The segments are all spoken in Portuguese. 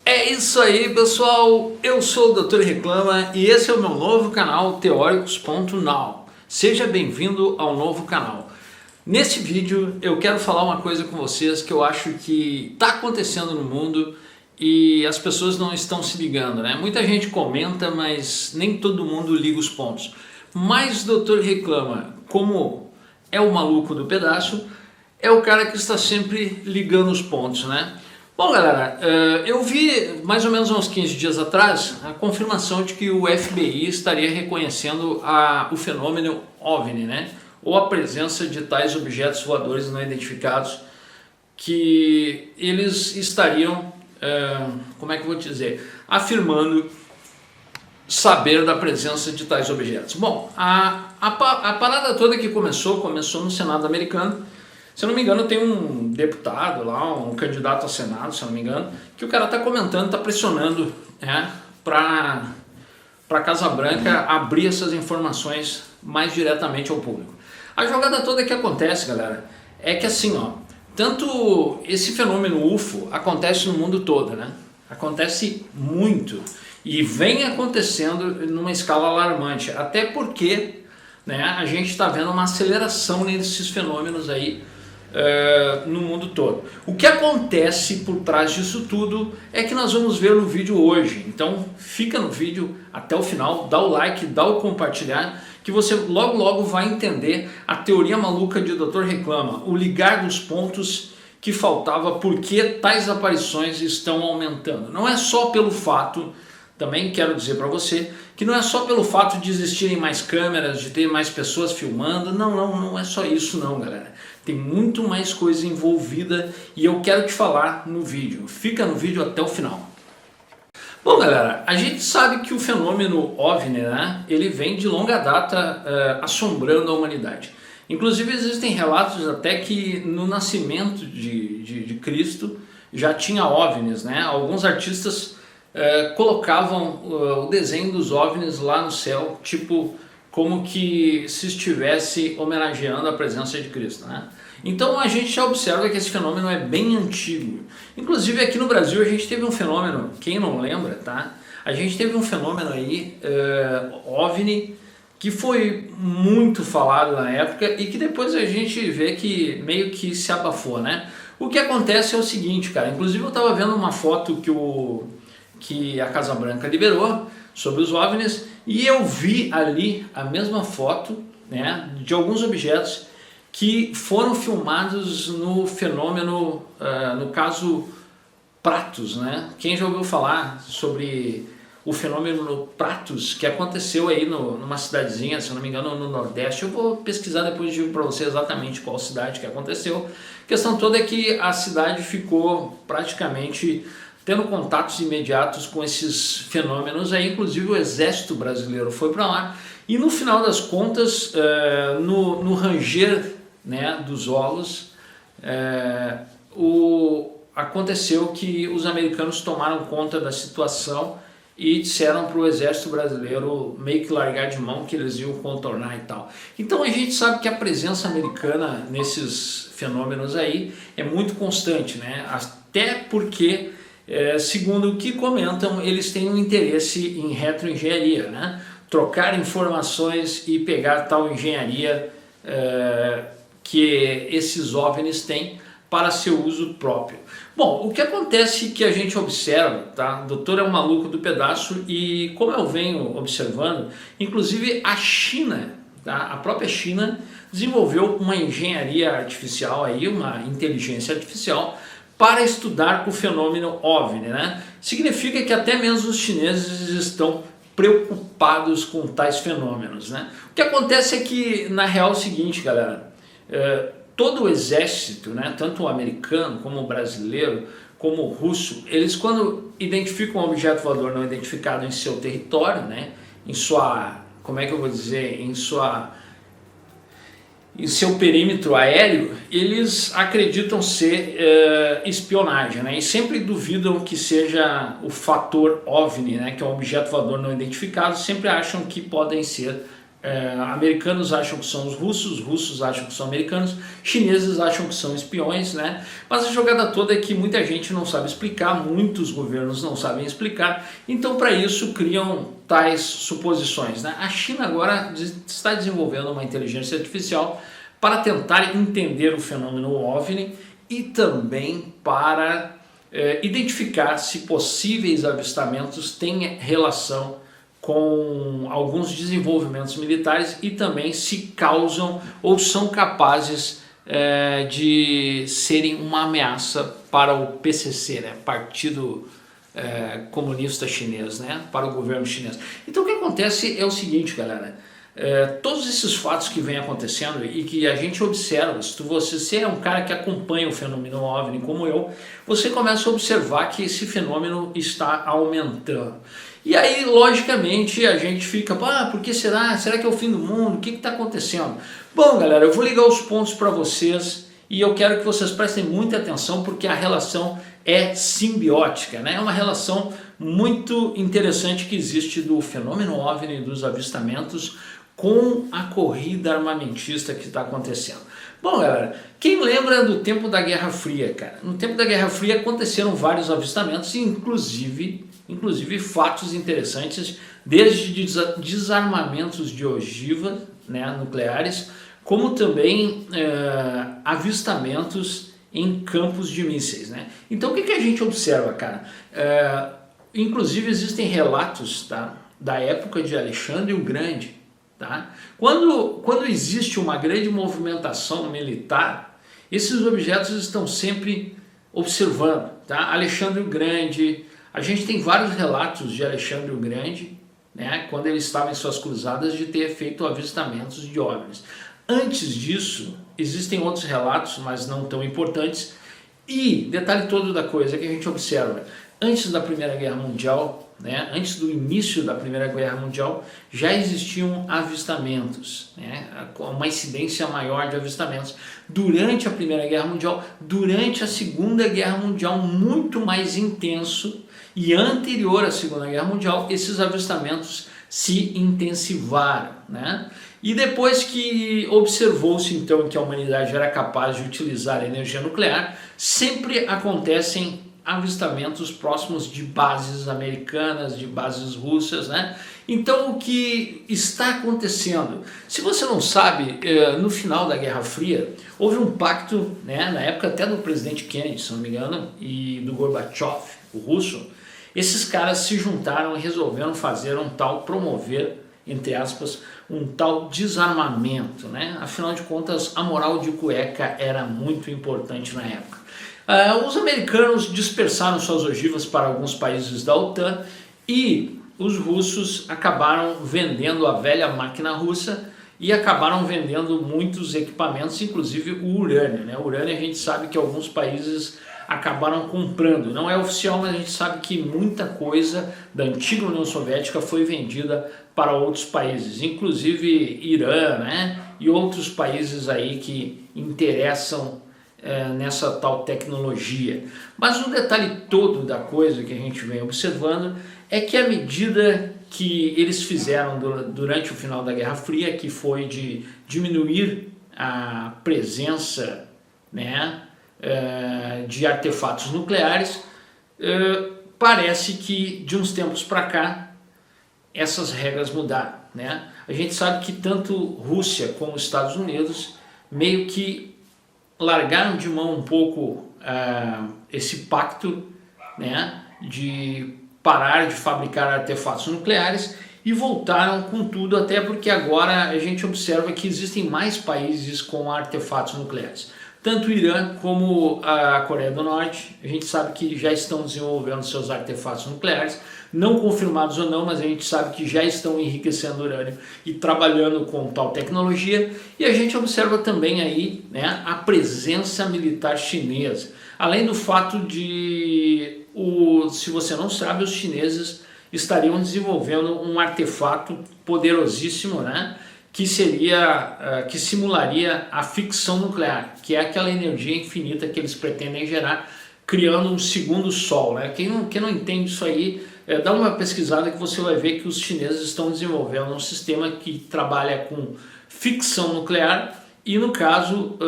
É isso aí, pessoal, eu sou o Dr. Reclama e esse é o meu novo canal Teóricos.now. Seja bem-vindo ao novo canal. Nesse vídeo eu quero falar uma coisa com vocês que eu acho que está acontecendo no mundo e as pessoas não estão se ligando, né? Muita gente comenta, mas nem todo mundo liga os pontos. Mas o Dr. Reclama, como é o maluco do pedaço, é o cara que está sempre ligando os pontos, né? Bom, galera, eu vi mais ou menos uns 15 dias atrás a confirmação de que o FBI estaria reconhecendo o fenômeno OVNI, né? Ou a presença de tais objetos voadores não identificados, que eles estariam, como é que eu vou dizer, afirmando saber da presença de tais objetos. Bom, a parada toda que começou no Senado americano. Se eu não me engano, tem um deputado lá, um candidato ao Senado, se eu não me engano, que o cara está comentando, está pressionando, para a Casa Branca abrir essas informações mais diretamente ao público. A jogada toda que acontece, galera, é que assim, ó, tanto esse fenômeno UFO acontece no mundo todo, né? Acontece muito e vem acontecendo numa escala alarmante, até porque, né, a gente está vendo uma aceleração nesses fenômenos aí, no mundo todo. O que acontece por trás disso tudo é que nós vamos ver no vídeo hoje. Então fica no vídeo até o final, dá o like, dá o compartilhar, que você logo vai entender a teoria maluca de Dr. Reclama, o ligar dos pontos que faltava, porque tais aparições estão aumentando. Não é só pelo fato, também quero dizer para você, que não é só pelo fato de existirem mais câmeras, de ter mais pessoas filmando, não é só isso não, galera. Tem muito mais coisa envolvida e eu quero te falar no vídeo. Fica no vídeo até o final. Bom, galera, a gente sabe que o fenômeno OVNI, né, ele vem de longa data assombrando a humanidade. Inclusive existem relatos até que no nascimento de Cristo já tinha OVNIs, né? Alguns artistas colocavam o desenho dos OVNIs lá no céu, tipo como que se estivesse homenageando a presença de Cristo, né? Então a gente já observa que esse fenômeno é bem antigo. Inclusive aqui no Brasil a gente teve um fenômeno, quem não lembra, tá? A gente teve um fenômeno aí, OVNI, que foi muito falado na época e que depois a gente vê que meio que se abafou, né? O que acontece é o seguinte, cara, inclusive eu estava vendo uma foto que a Casa Branca liberou sobre os OVNIs e eu vi ali a mesma foto, né, de alguns objetos que foram filmados no fenômeno, no caso Pratos, né? Quem já ouviu falar sobre o fenômeno Pratos, que aconteceu aí numa cidadezinha, se eu não me engano, no Nordeste. Eu vou pesquisar depois e digo para você exatamente qual cidade que aconteceu. A questão toda é que a cidade ficou praticamente tendo contatos imediatos com esses fenômenos aí, inclusive o exército brasileiro foi para lá e no final das contas, no ranger, né, dos ovos, aconteceu que os americanos tomaram conta da situação e disseram para o exército brasileiro meio que largar de mão, que eles iam contornar e tal. Então a gente sabe que a presença americana nesses fenômenos aí é muito constante, né? Até porque, segundo o que comentam, eles têm um interesse em retroengenharia, né? Trocar informações e pegar tal engenharia que esses OVNIs têm para seu uso próprio. Bom, o que acontece que a gente observa, tá? O doutor é um maluco do pedaço e como eu venho observando, inclusive a China, tá? A própria China desenvolveu uma engenharia artificial aí, uma inteligência artificial para estudar o fenômeno OVNI, né? Significa que até mesmo os chineses estão preocupados com tais fenômenos, né? O que acontece é que, na real, é o seguinte, galera, todo o exército, né, tanto o americano como o brasileiro, como o russo, eles quando identificam um objeto voador não identificado em seu território, né, em sua, como é que eu vou dizer, em seu perímetro aéreo, eles acreditam ser espionagem, né? E sempre duvidam que seja o fator OVNI, né? Que é um objeto voador não identificado, sempre acham que podem ser americanos acham que são os russos acham que são americanos, chineses acham que são espiões, né? Mas a jogada toda é que muita gente não sabe explicar, muitos governos não sabem explicar, então para isso criam tais suposições, né? A China agora está desenvolvendo uma inteligência artificial para tentar entender o fenômeno OVNI e também para identificar se possíveis avistamentos têm relação com alguns desenvolvimentos militares e também se causam ou são capazes de serem uma ameaça para o PCC, né? Partido Comunista Chinês, né? Para o governo chinês. Então o que acontece é o seguinte, galera, todos esses fatos que vêm acontecendo e que a gente observa, se você é um cara que acompanha o fenômeno OVNI como eu, você começa a observar que esse fenômeno está aumentando. E aí, logicamente, a gente fica, por que será? Será que é o fim do mundo? O que está acontecendo? Bom, galera, eu vou ligar os pontos para vocês e eu quero que vocês prestem muita atenção porque a relação é simbiótica, né? É uma relação muito interessante que existe do fenômeno OVNI, dos avistamentos, com a corrida armamentista que está acontecendo. Bom, galera, quem lembra do tempo da Guerra Fria, cara? No tempo da Guerra Fria aconteceram vários avistamentos, inclusive fatos interessantes, desde desarmamentos de ogivas, né, nucleares, como também avistamentos em campos de mísseis, né? Então o que a gente observa, cara? Inclusive existem relatos, tá, da época de Alexandre o Grande, tá? Quando existe uma grande movimentação militar, esses objetos estão sempre observando, tá? Alexandre o Grande, a gente tem vários relatos de Alexandre o Grande, né, quando ele estava em suas cruzadas, de ter feito avistamentos de OVNIs. Antes disso, existem outros relatos, mas não tão importantes. E, detalhe todo da coisa que a gente observa, antes da Primeira Guerra Mundial, né, antes do início da Primeira Guerra Mundial, já existiam avistamentos, né, uma incidência maior de avistamentos. Durante a Primeira Guerra Mundial, durante a Segunda Guerra Mundial, muito mais intenso, e anterior à Segunda Guerra Mundial, esses avistamentos se intensivaram, né? E depois que observou-se então que a humanidade era capaz de utilizar a energia nuclear, sempre acontecem avistamentos próximos de bases americanas, de bases russas, né? Então o que está acontecendo? Se você não sabe, no final da Guerra Fria, houve um pacto, né, na época até do presidente Kennedy, se não me engano, e do Gorbachev, o russo. Esses caras se juntaram e resolveram promover, entre aspas, um tal desarmamento, né? Afinal de contas, a moral de cueca era muito importante na época. Os americanos dispersaram suas ogivas para alguns países da OTAN e os russos acabaram vendendo a velha máquina russa e acabaram vendendo muitos equipamentos, inclusive o urânio, né? O urânio a gente sabe que alguns países acabaram comprando. Não é oficial, mas a gente sabe que muita coisa da antiga União Soviética foi vendida para outros países, inclusive Irã, né? E outros países aí que interessam nessa tal tecnologia. Mas o detalhe todo da coisa que a gente vem observando é que à medida que eles fizeram durante o final da Guerra Fria, que foi de diminuir a presença, né, de artefatos nucleares, parece que de uns tempos para cá essas regras mudaram, né? A gente sabe que tanto Rússia como Estados Unidos meio que largaram de mão um pouco esse pacto, né, de parar de fabricar artefatos nucleares e voltaram com tudo, até porque agora a gente observa que existem mais países com artefatos nucleares. Tanto o Irã como a Coreia do Norte, a gente sabe que já estão desenvolvendo seus artefatos nucleares, não confirmados ou não, mas a gente sabe que já estão enriquecendo urânio e trabalhando com tal tecnologia. E a gente observa também aí, né, a presença militar chinesa. Além do fato de, se você não sabe, os chineses estariam desenvolvendo um artefato poderosíssimo, né, que simularia a ficção nuclear, que é aquela energia infinita que eles pretendem gerar, criando um segundo sol, né? Quem não entende isso aí, dá uma pesquisada que você vai ver que os chineses estão desenvolvendo um sistema que trabalha com ficção nuclear e, no caso,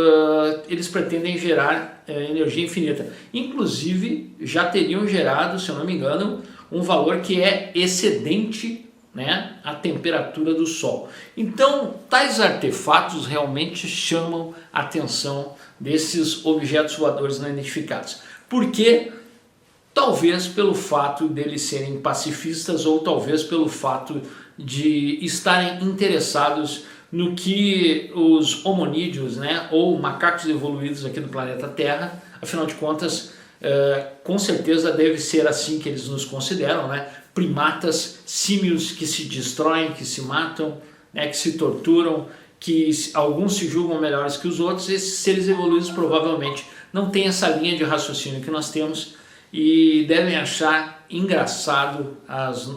eles pretendem gerar energia infinita. Inclusive, já teriam gerado, se eu não me engano, um valor que é excedente, né, a temperatura do Sol. Então, tais artefatos realmente chamam a atenção desses objetos voadores não identificados. Por quê? Talvez pelo fato deles serem pacifistas ou talvez pelo fato de estarem interessados no que os hominídeos, né, ou macacos evoluídos aqui do planeta Terra, afinal de contas, com certeza deve ser assim que eles nos consideram, né? Primatas, símios que se destroem, que se matam, né? Que se torturam, que alguns se julgam melhores que os outros. Esses seres evoluídos provavelmente não têm essa linha de raciocínio que nós temos e devem achar engraçado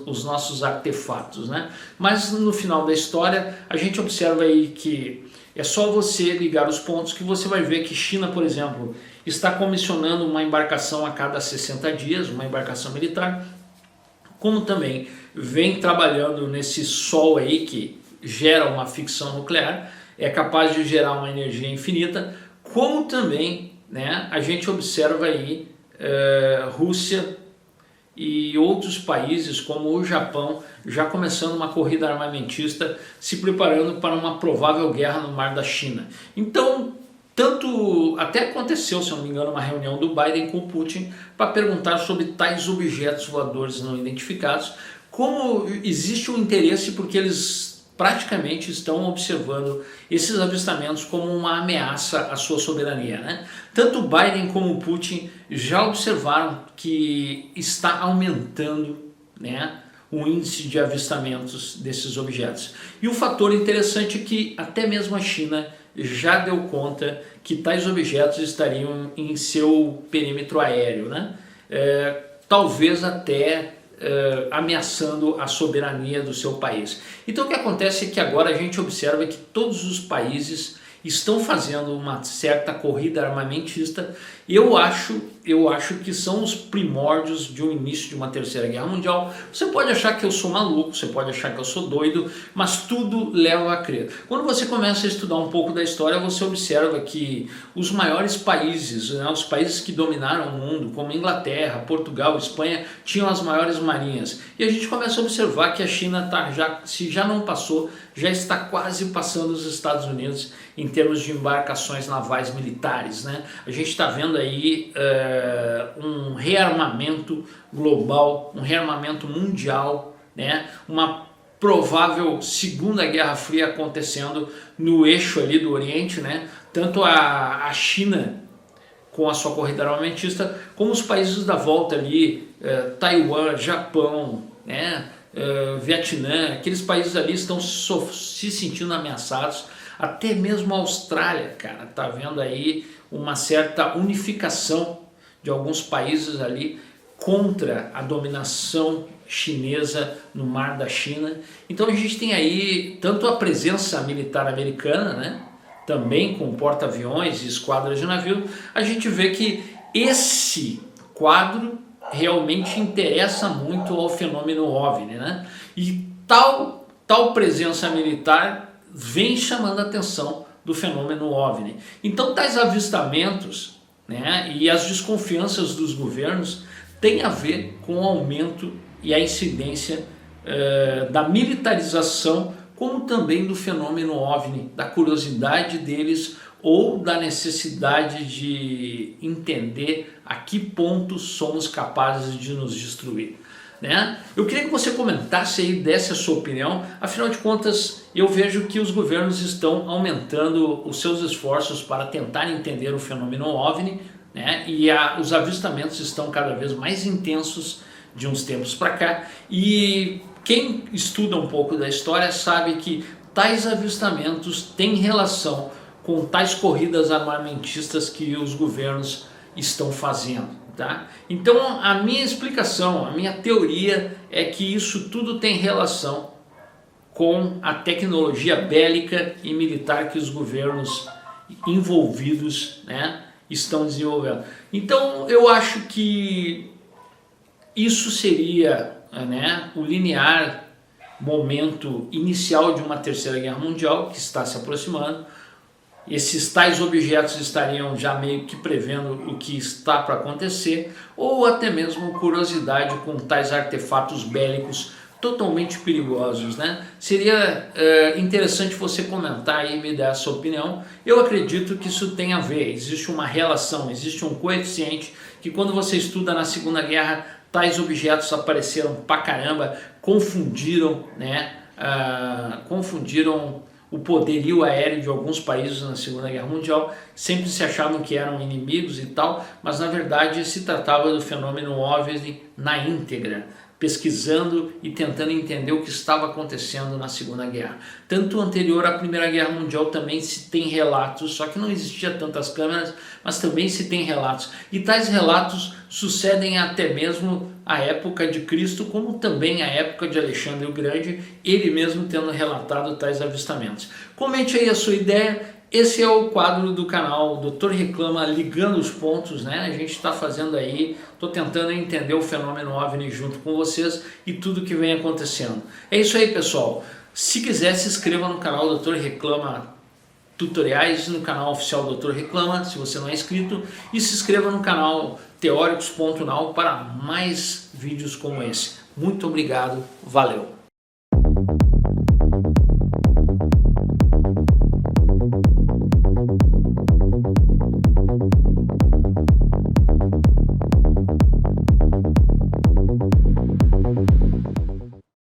os nossos artefatos, né? Mas no final da história a gente observa aí que é só você ligar os pontos que você vai ver que China, por exemplo, está comissionando uma embarcação a cada 60 dias, uma embarcação militar, como também vem trabalhando nesse sol aí que gera uma ficção nuclear, é capaz de gerar uma energia infinita, como também, né, a gente observa aí Rússia e outros países como o Japão já começando uma corrida armamentista, se preparando para uma provável guerra no Mar da China. Então, até aconteceu, se eu não me engano, uma reunião do Biden com o Putin para perguntar sobre tais objetos voadores não identificados, como existe um interesse porque eles praticamente estão observando esses avistamentos como uma ameaça à sua soberania, né? Tanto o Biden como o Putin já observaram que está aumentando, né, o índice de avistamentos desses objetos. E o fator interessante é que até mesmo a China já deu conta que tais objetos estariam em seu perímetro aéreo, né? Talvez até ameaçando a soberania do seu país. Então o que acontece é que agora a gente observa que todos os países estão fazendo uma certa corrida armamentista. Eu acho que são os primórdios de um início de uma terceira guerra mundial. Você pode achar que eu sou maluco, você pode achar que eu sou doido, mas tudo leva a crer. Quando você começa a estudar um pouco da história, você observa que os maiores países, né, os países que dominaram o mundo, como Inglaterra, Portugal, Espanha, tinham as maiores marinhas. E a gente começa a observar que a China se já não passou, já está quase passando os Estados Unidos em termos de embarcações navais militares, né? A gente está vendo aí um rearmamento global, um rearmamento mundial, né? Uma provável Segunda Guerra Fria acontecendo no eixo ali do Oriente, né? Tanto a China com a sua corrida armamentista, como os países da volta ali, Taiwan, Japão, né? Vietnã, aqueles países ali estão se sentindo ameaçados. Até mesmo a Austrália, cara, tá vendo aí uma certa unificação de alguns países ali contra a dominação chinesa no Mar da China. Então a gente tem aí tanto a presença militar americana, né, também com porta-aviões e esquadras de navio. A gente vê que esse quadro realmente interessa muito ao fenômeno OVNI, né? E tal presença militar vem chamando a atenção do fenômeno OVNI. Então tais avistamentos, né, e as desconfianças dos governos têm a ver com o aumento e a incidência da militarização, como também do fenômeno OVNI, da curiosidade deles ou da necessidade de entender a que ponto somos capazes de nos destruir. né? Eu queria que você comentasse aí, desse a sua opinião. Afinal de contas, eu vejo que os governos estão aumentando os seus esforços para tentar entender o fenômeno OVNI, né? E os avistamentos estão cada vez mais intensos de uns tempos para cá. E quem estuda um pouco da história sabe que tais avistamentos têm relação com tais corridas armamentistas que os governos estão fazendo, tá? Então a minha explicação, a minha teoria é que isso tudo tem relação com a tecnologia bélica e militar que os governos envolvidos, né, estão desenvolvendo. Então eu acho que isso seria, né, o linear momento inicial de uma terceira guerra mundial que está se aproximando. Esses tais objetos estariam já meio que prevendo o que está para acontecer, ou até mesmo curiosidade com tais artefatos bélicos totalmente perigosos, né? Seria interessante você comentar e me dar a sua opinião. Eu acredito que isso tem a ver, existe uma relação, existe um coeficiente que quando você estuda na Segunda Guerra, tais objetos apareceram pra caramba, confundiram, né? Confundiram o poderio aéreo de alguns países na Segunda Guerra Mundial. Sempre se achavam que eram inimigos e tal, mas na verdade se tratava do fenômeno OVNI na íntegra, pesquisando e tentando entender o que estava acontecendo na Segunda Guerra. Tanto anterior à Primeira Guerra Mundial também se tem relatos, só que não existia tantas câmeras, mas também se tem relatos. E tais relatos sucedem até mesmo a época de Cristo, como também a época de Alexandre o Grande, ele mesmo tendo relatado tais avistamentos. Comente aí a sua ideia. Esse é o quadro do canal Dr. Reclama, ligando os pontos, né? A gente está fazendo aí, estou tentando entender o fenômeno OVNI junto com vocês e tudo que vem acontecendo. É isso aí, pessoal. Se quiser, se inscreva no canal Dr. Reclama Tutoriais, no canal oficial Dr. Reclama, se você não é inscrito, e se inscreva no canal Teóricos.now para mais vídeos como esse. Muito obrigado, valeu!